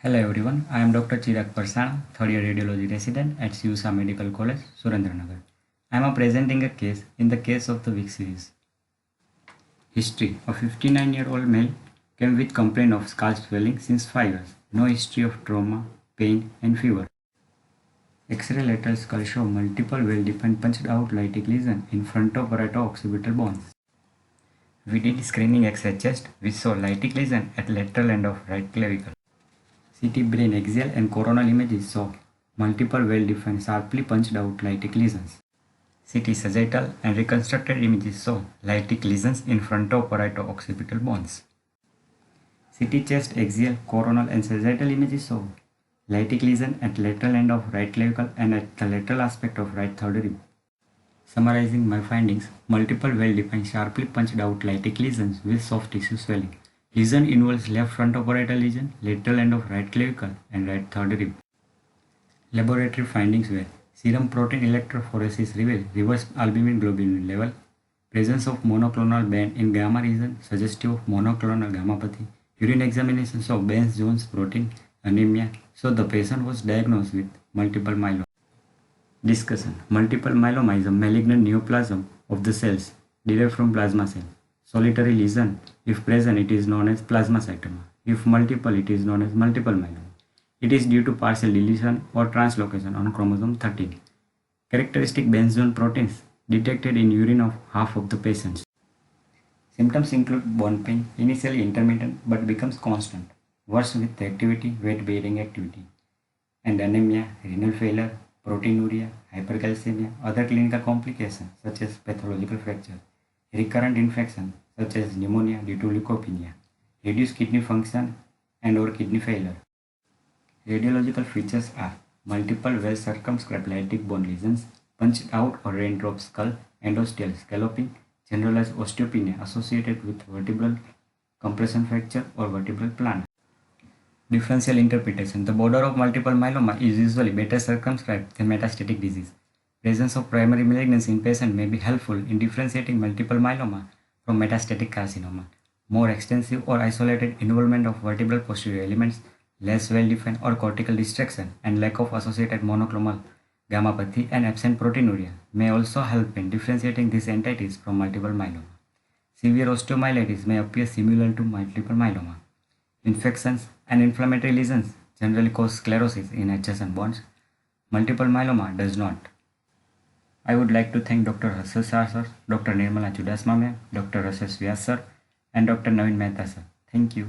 Hello everyone, I am Dr. Chirag Parsana, third year radiology resident at CUSA Medical College, Surendranagar. I am presenting a case in the Case of the Week series. History: a 59-year-old male came with complaint of scalp swelling since 5 years. No history of trauma, pain and fever. X-ray lateral skull show multiple well-defined punched out lytic lesion in fronto-parieto-occipital bones. We did screening X-ray chest. We saw lytic lesion at lateral end of right clavicle. CT brain axial and coronal images saw multiple well-defined sharply punched out lytic lesions. CT sagittal and reconstructed images saw lytic lesions in fronto-parieto-occipital bones. CT chest axial, coronal and sagittal images saw lytic lesion at lateral end of right clavicle and at the lateral aspect of right third rib. Summarizing my findings, multiple well-defined sharply punched out lytic lesions with soft tissue swelling. Lesion involves left frontoparietal lesion, lateral end of right clavicle and right third rib. Laboratory findings were serum protein electrophoresis revealed reverse albumin globulin level, presence of monoclonal band in gamma region suggestive of monoclonal gammopathy, urine examination saw Benz-Jones protein, anemia, so the patient was diagnosed with multiple myeloma. Discussion: multiple myeloma is a malignant neoplasm of the cells derived from plasma cells. Solitary lesion, if present, it is known as plasmacytoma. If multiple, it is known as multiple myeloma. It is due to partial deletion or translocation on chromosome 13. Characteristic Benz-Jones proteins detected in urine of half of the patients. Symptoms include bone pain, initially intermittent but becomes constant, worse with activity, weight-bearing activity, and anemia, renal failure, proteinuria, hypercalcemia, other clinical complications such as pathological fracture, recurrent infection such as pneumonia due to leukopenia, reduced kidney function and/or kidney failure. Radiological features are multiple well-circumscribed lytic bone lesions, punched out or raindrop skull, endosteal scalloping, generalized osteopenia associated with vertebral compression fracture or vertebral planar. Differential interpretation: the border of multiple myeloma is usually better circumscribed than metastatic disease. Presence of primary malignancy in patient may be helpful in differentiating multiple myeloma from metastatic carcinoma. More extensive or isolated involvement of vertebral posterior elements, less well-defined or cortical distraction, and lack of associated monoclonal gammopathy and absent proteinuria may also help in differentiating these entities from multiple myeloma. Severe osteomyelitis may appear similar to multiple myeloma. Infections and inflammatory lesions generally cause sclerosis in adjacent bones. Multiple myeloma does not. I would like to thank Dr. Harshal Shah sir, Dr. Nirmala Chudasma ma'am, Dr. Rashesh Vyas sir, and Dr. Naveen Mehta sir. Thank you.